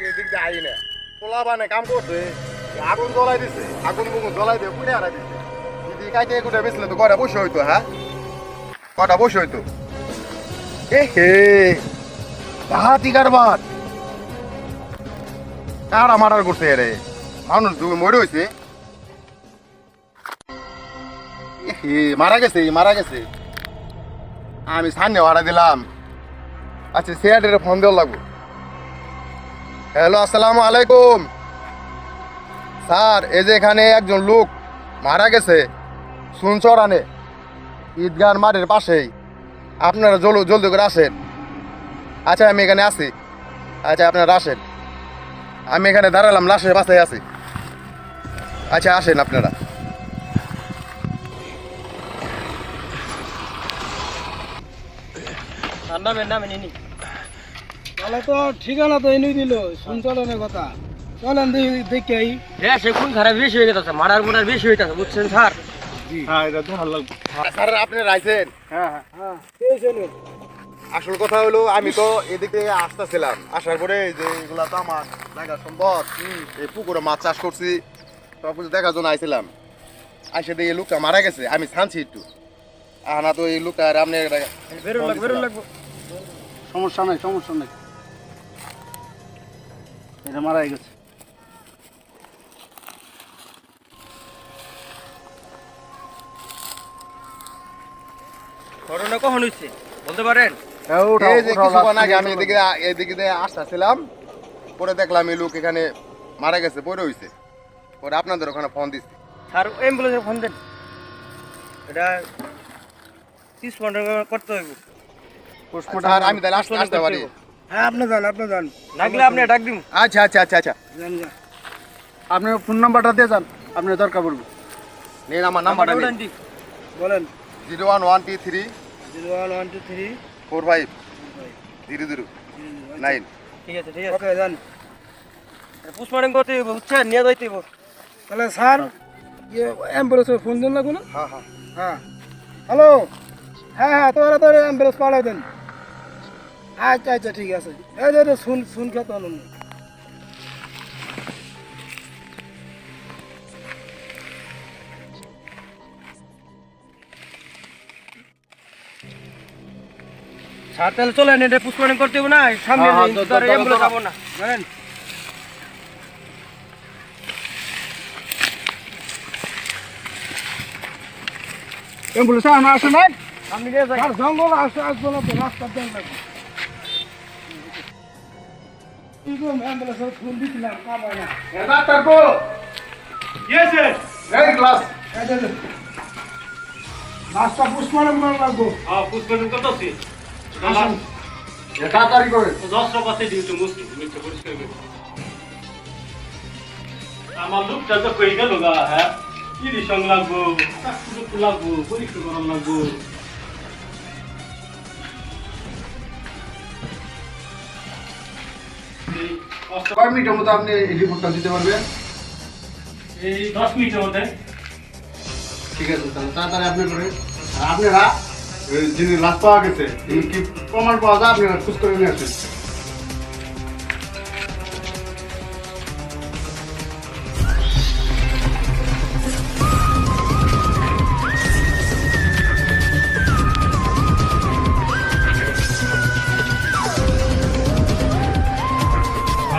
এদিক দিয়ে আই না পোলা বানে কাম করছে আগুন জ্বলাই দিছে আগুন বুগুন জ্বলাই দিয়ে পুড়ে হারাই দিছে যদি কাইতে এগুলো বেচলে তো কটা বসে হইতো হ্যাঁ কটা বসে হইতো এ হে ডাহাতি কারবার কারা মারার করছে রে মানুষ মরে হয়েছে মারা গেছে মারা গেছে আমি সামনে ভাড়া দিলাম আচ্ছা সিআইডির ফোন দেওয়া লাগবো হ্যালো আসসালামু আলাইকুম স্যার এই যে এখানে একজন লোক মারা গেছে সুনচরানে ঈদগাহ মাঠের পাশেই আপনারা জলদি করে আসেন আচ্ছা আমি এখানে আছি আচ্ছা আপনারা আসেন আমি এখানে দাঁড়ালাম লাশের পাশে আছি আচ্ছা আসেন আপনারা তাহলে তো ঠিকানা তো এনেই দিল শুনচলনের কথা চলেন দেখে আই হ্যাঁ সে কোন খারাপ বেশি হয়ে গেছে মারার মোটার বেশি হইতেছে বুঝছেন স্যার হ্যাঁ এটা তো ভালো লাগবে স্যার আপনি রাইছেন হ্যাঁ হ্যাঁ এই চলো আসল কথা হলো আমি তো এদিক থেকে আসতেছিলাম আসার পরে যে এগুলা তো আমার দেখা সম্ভব এই পুকুরে মাছ চাষ করছি সব কিছু দেখার জন্য আইছিলাম আইসে দিয়ে এই লোকটা মারা গেছে আমি ছানছি একটু না তো এই লোকটা আর আপনি বেরো লাগবো সমস্যা নাই এটা মারা গেছে ঘটনা কখন হইছে বলতে পারেন এই যে কিছুক্ষণ আগে আমি এদিকে দিয়ে আসতেছিলাম পরে দেখলাম এই লোক এখানে মারা গেছে পরে হইছে পরে আপনাদের ওখানে ফোন দিচ্ছি স্যার অ্যাম্বুলেন্সে ফোন দেন এটা পোস্টমর্টম করতে হইব স্যার আমি তাহলে আসতে পারি হ্যাঁ আপনি যান লাগলে আপনি ডাক দিন আচ্ছা যান আপনার ফোন নাম্বারটা দিয়ে যান আপনার দরকার পড়বে নিন আমার নাম্বারটা নিন বলেন 01123 01123 45 00 9 ঠিক আছে ওকে যান পোস্টমর্টম করতে হইব বুঝছেন নিয়ে যাইতে হইব তাহলে স্যার ইয়ে অ্যাম্বুলেন্সে ফোন দেন লাগবে না হ্যাঁ হ্যালো হ্যাঁ তোরা তো অ্যাম্বুলেন্স পাঠাই দেন আচ্ছা ঠিক আছে এই যে শুন খেতে হলো স্যার তাহলে চলেন এটা পোস্টমর্টম করতে হইব না সামনে অ্যাম্বুলেন্স যাবো না জানেন অ্যাম্বুলেন্স আসে না সামনে দিয়ে যাই আর জঙ্গল আসবো না তো রাস্তা দেন লাগবে অ্যাম্বুলেন্স ফোন দিছিলাম কামাই না ডাক্তার কো ইয়েস এই ক্লাস রাস্তা পুষ্পালন করা লাগবো হ্যাঁ পোস্টমর্টম করতেছি তাড়াতাড়ি করে 10টা পাতে ডিউটি মুসলিম মিথ্যা পরিষ্কার করে আমার লোকটা তো কই গেল গা হ্যাঁ কি রিসং লাগবো চাকরি লাগবো পরীক্ষা করার লাগবো কয় মিনিটের মধ্যে আপনি এই রিপোর্টটা দিতে পারবেন এই 10 মিনিটের মধ্যে ঠিক আছে তাহলে তাড়াতাড়ি আপনি করে আর আপনারা যিনি লাশ পাওয়া গেছে কি প্রমাণ পাওয়া যায় আপনারা খোঁজ করে নিয়ে আসেন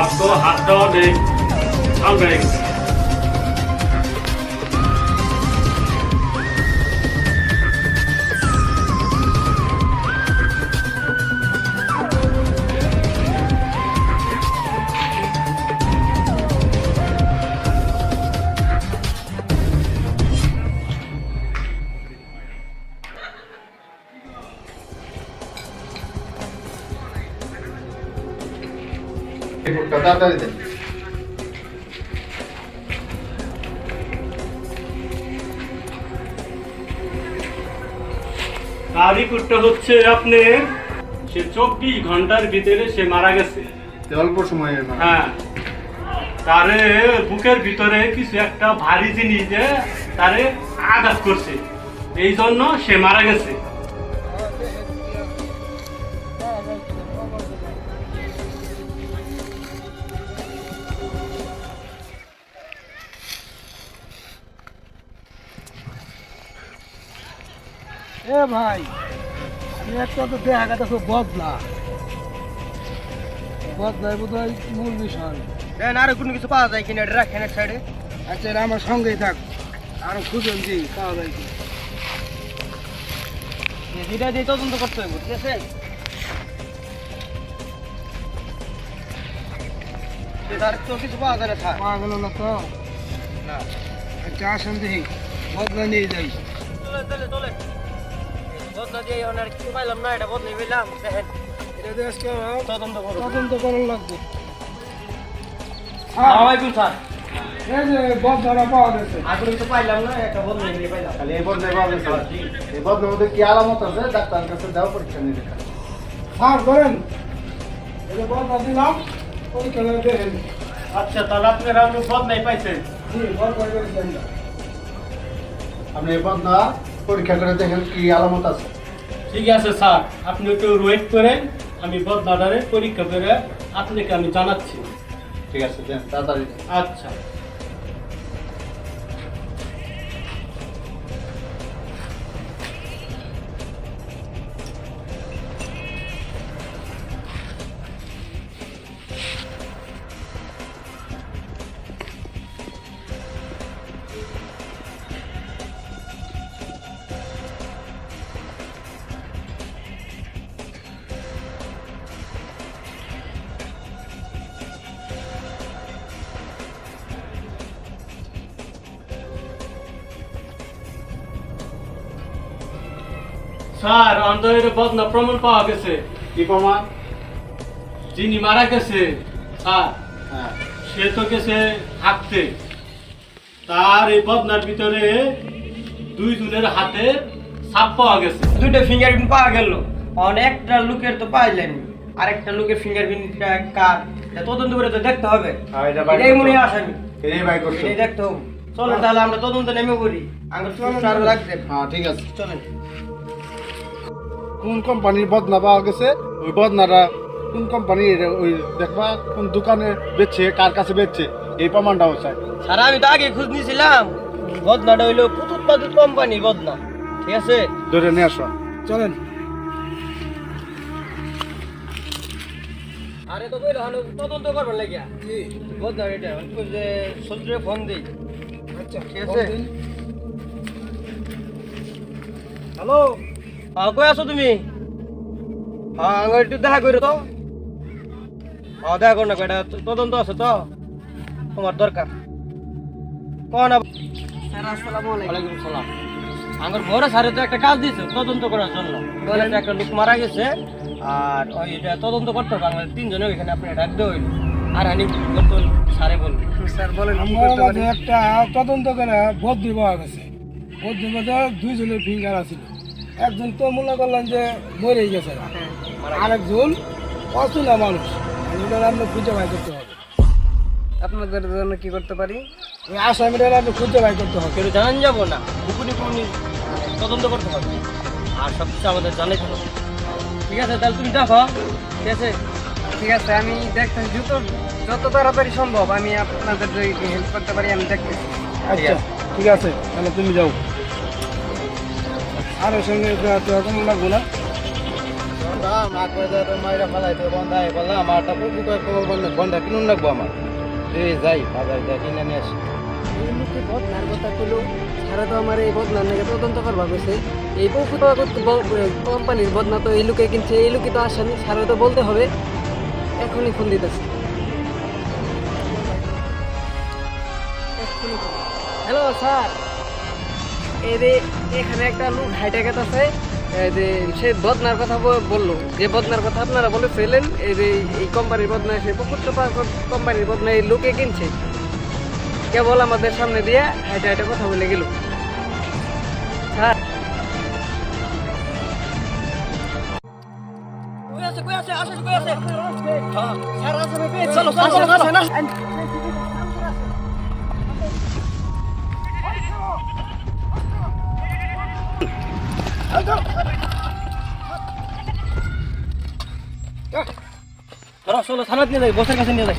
आपको हाथ दो दे हम करेंगे রিপোর্টটা তাড়াতাড়ি দেন তারিখটা হচ্ছে আপনি সে 24 ঘন্টার ভিতরে সে মারা গেছে অল্প সময়ে হ্যাঁ তারে বুকের ভিতরে কিছু একটা ভারী জিনিস যে তারে আঘাত করছে এই জন্য সে মারা গেছে এ ভাই একটা তো দেখা গেছে বদলা বদলাই বোধহয় মূল বিষয়। দেন আর কোনো কিছু পাওয়া যায় কিনা এটা রাখেন এক সাইডে। আচ্ছা এটা আমার সঙ্গেই থাক, আরো খুঁজুন জি পাওয়া যায় কি। যেটা দিয়ে তদন্ত করতে হবে, ঠিক আছে? আর তো কিছু পাওয়া যায় না স্যার। পাওয়া গেল না তো? না। আচ্ছা আসেন দেখি বদলা নিয়ে যাই। চলে বদলা দিয়ে আর কিছু পাইলাম না, এটা বদলে পেলাম। দেখেন এটা দিয়ে আজকে তদন্ত করো। তদন্ত করার লাগবে। আসসালামাইকুম স্যার। এই যে বদলাটা পাওয়া গেছে। আর কোনো কিছু পাইলাম না, একটা বদলে নিয়ে পাইলাম। খালি এই বদলে পাওয়া গেছে। এই বদলের মধ্যে কি আলামত আছে ডাক্তার কাছে যাও পরীক্ষা নিয়ে দেখা। স্যার ধরেন এই যে বদলা দিলাম পরীক্ষা করে দেখেন। আচ্ছা, তাহলে আপনারা আপনি বদলাই পাইছেন। জি বদলা করেছেন। আপনি এই বদলা পরীক্ষা করে দেখেন কি আলামত আছে। ঠিক আছে স্যার, আপনি একটু ওয়েট করেন, আমি বদনাটারে পরীক্ষা করে আপনাকে আমি জানাচ্ছি। ঠিক আছে দেন তাড়াতাড়ি। আচ্ছা। স্যার, অন্ধের বদনা প্রমাণ পাওয়া গেছে। কি প্রমাণ? যিনি মারা গেছে স্যার, হ্যাঁ সে তো গেছে হাঁটতে। তার এই বদনার ভিতরে দুইজনের হাতে ছাপ পাওয়া গেছে। দুইটা ফিঙ্গারপ্রিন্ট পাওয়া গেল, একটা লোকের তো পাইলেন, আরেকটা লোকের ফিঙ্গারপ্রিন্টটা কার এটা তদন্ত করে তো দেখতে হবে। এটাই মনে হয় আসামি, এই ভাই করছো। এটাই দেখতে হবে। চলেন তাহলে আমরা তদন্ত নেমে পড়ি। আমরা চলেন লাগবে। হ্যাঁ ঠিক আছে। চলেন। কোন কোম্পানির বদনা পাওয়া গেছে, ওই বদনাটা কোন কোম্পানির, ওই দেখবা কোন দোকানে বেচছে, কার কাছে বেচছে, এই প্রমাণটাও চাই। স্যার আমি তো আগে খোঁজ নিয়েছিলাম, বদনাটা হইলো পুতুল পাতুল কোম্পানির বদনা, ঠিক আছে? ধরে নিয়ে আসো। চলেন। আরে তো কইলো হানো তদন্ত করবার লাগিয়া। জি বদনা এটা কই যে সন্ত্রে ফোন দেই। আচ্ছা ঠিক আছে। হ্যালো, কই আছো তুমি? আমার একটু দেখা করো তো। দেখা করো না, এটা তদন্ত আছে তো, তোমার দরকার। কোন স্যার? আসসালামু আলাইকুম। ওয়ালাইকুম সালাম। আমার বড় স্যারে তো একটা কাজ দিয়েছে তদন্ত করার জন্য। বলেন একটা লোক মারা গেছে, আর ওই এটা তদন্ত করতে হবে। আমরা তিনজনে ওইখানে আপনি ডাক দেওয়া হইল। আর হানি বলতেন স্যারে বলুন। স্যার বলেন কি আমার করতে পারি? মাঝে একটা তদন্ত করে বদলি পাওয়া গেছে। বদলির মধ্যে দুইজনের ফিঙ্গার আছিল। একজন তো মনে করলেন যে মরে গেছে, আরেকজন অচেনা মানুষ। এটা আপনি খুঁজে বাই করতে হবে। আপনাদের জন্য কি করতে পারি? ওই আসামিটা আপনি খুঁজে বাই করতে হবে। কেউ জানান যাবো না, কুকুনি কুকুনি তদন্ত করতে হবে, আর সব কিছু আমাদের জানাইতে হবে। ঠিক আছে, তাহলে তুমি দেখো। ঠিক আছে, ঠিক আছে, আমি দেখতেছি যত তাড়াতাড়ি সম্ভব আমি আপনাদের হেল্প করতে পারি আমি দেখতেছি। আচ্ছা ঠিক আছে, তাহলে তুমি যাও। আর ওর সঙ্গে কোনো লাগবো না। যাই বাজার যাই কিনে নিয়ে আসি। বদনার কথা কইলো সারা তো আমার এই বদনার নাকি তদন্ত করবা কইছে। এই কোম্পানির বদনা তো এই লোকে কিনছে, এই লোকে তো আসামি, সারা তো বলতে হবে। এখনই ফোন দিতেছে। হ্যালো স্যার, এই যে এখানে একটা লোক হাইটে গেছে, এই যে সে বদনার কথা বললো, যে বদনার কথা আপনারা বলেছিলেন, এই যে এই কোম্পানির বদনা, সে কোম্পানির বদনা এই লোকে কিনছে। কেবল আমাদের সামনে দিয়ে হাইটে হাইটে কথা বলে গেল। স্যার চলো চলো চলো। চলো থানাত নিয়ে যাই, বসের কাছে নিয়ে যাই।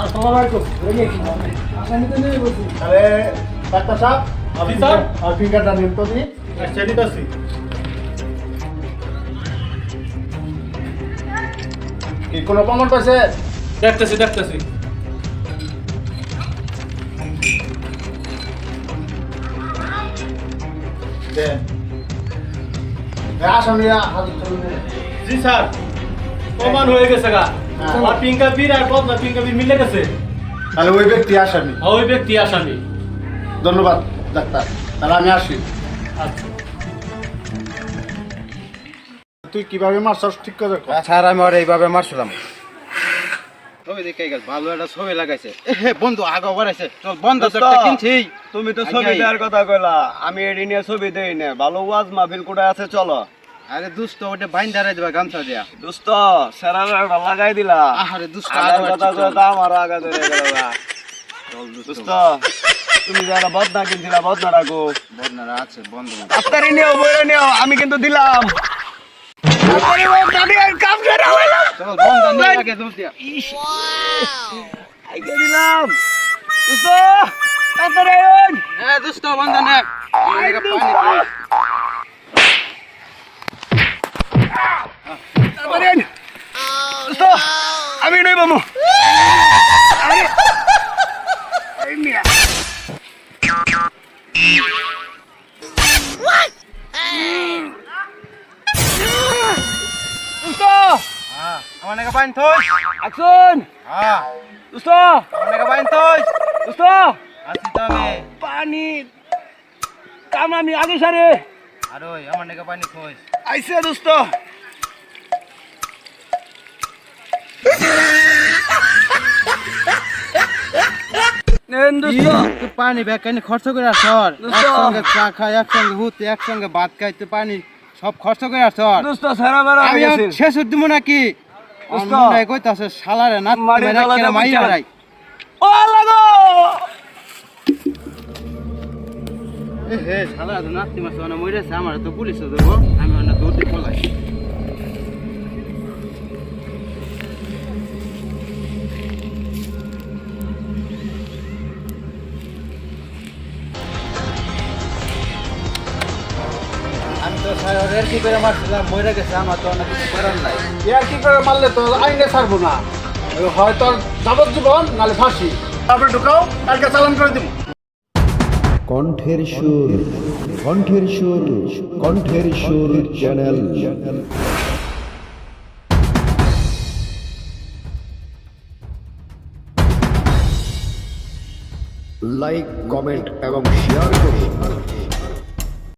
আসসালামু আলাইকুম। আসামি তো নেই বলছি। তাহলে ডাক্তার সাহেব জি স্যার। আর ফিঙ্গারটা নিন তো দিন। আচ্ছা দিতাছি। কি কোনো প্রমাণ পাইছে? দেখতেছি দেখতেছি। দেন। আসামি হাজির করুন। জি স্যার, প্রমাণ হয়ে গেছে গা। হ্যাঁ। আমার পিঙ্কা বীর আর বদনা পিঙ্কা বীর মিলে গেছে। তাহলে ওই ব্যক্তি আসামি। আর ওই ব্যক্তি আসামি। ধন্যবাদ ডাক্তার, তাহলে আমি আসি। আচ্ছা। তুই কিভাবে মারছস ঠিক করে কর। স্যার আমি ওর এইভাবে মারছিলাম। ছবি দেখে গেল, ভালো একটা ছবি লাগাইছে। বন্ধু আগা বাড়াইছে, চল বন্ধু তো একটা কিনছি। তুমি তো ছবি দেওয়ার কথা কইলা, আমি এডি নিয়ে ছবি দেই না। ভালো ওয়াজ মাহফিল কোথায় আছে চলো। আরে দুষ্ট ওটা বাইন দাঁড়াই দেবা গামছা দিয়া। দোস্ত সেরাটা লাগাই দিলা। আরে দুষ্ট আগার আগা কথা বাড়াইছে। কইতা আমার আগা ধরে গেল গা। দোস্ত তুমি যারা বদনা কিনছিলা বদনা রাখো। বদনারা আছে বন্ধু। আস্তারি নিও বইরে নিও, আমি কিন্তু দিলাম। আরে বদনা দিয়ে কাম করে হইলাম। চল বন্ধু নিয়ে আগে দোষ দিয়া। আইগে দিলাম। দোস্ত তাড়াতাড়ি আইন। হ্যাঁ দুষ্ট বন্ধু নে। আই পানি খাই। তাড়াতাড়ি আইন। দোস্ত আমি নই মামু। আরে এই মিয়া দোস্ত হ্যাঁ আমার নাকি পানি থই। অ্যাকশন হ্যাঁ দোস্ত আমার নাকি পানি থই। দোস্ত আসি তো আমি। পানি কাম আমি আগে সারে আর ওই আমার নাকি পানি থই। আইছে দোস্ত নেন দোস্ত তুই পানি ব্যাগ কেন খরচ করে আসর? দোস্ত। একসঙ্গে চা খাই, একসঙ্গে হুতে, একসঙ্গে ভাত খাই, তুই পানি সব খরচ করে আসর। দোস্ত সারা বেলা আমি গেছে শেষ দিব নাকি? দোস্ত। কইতাছে শালারে না মারি গলাটা মাই বুঝান। হারাই। ও লাগো এ হে শালা তো নাতি মাছ না মইরেছে, আমার তো পুলিশে দেবো, আমি অন্য দৌড় দিয়ে পলাই। আমি তো স্যার কি করে মারছিলাম, মরে গেছে, আমার তো অনেক কিছু করার নাই। ইয়ার কি করে মারলে তো আইনে ছাড়বো না, হয়তো যাবজ্জীবন নালে ফাঁসি। তারপরে ঢুকাও, কালকে চালান করে দিব। কণ্ঠের সুর, কণ্ঠের সুর, কণ্ঠের সুর চ্যানেল। লাইক, কমেন্ট এবং শেয়ার করুন।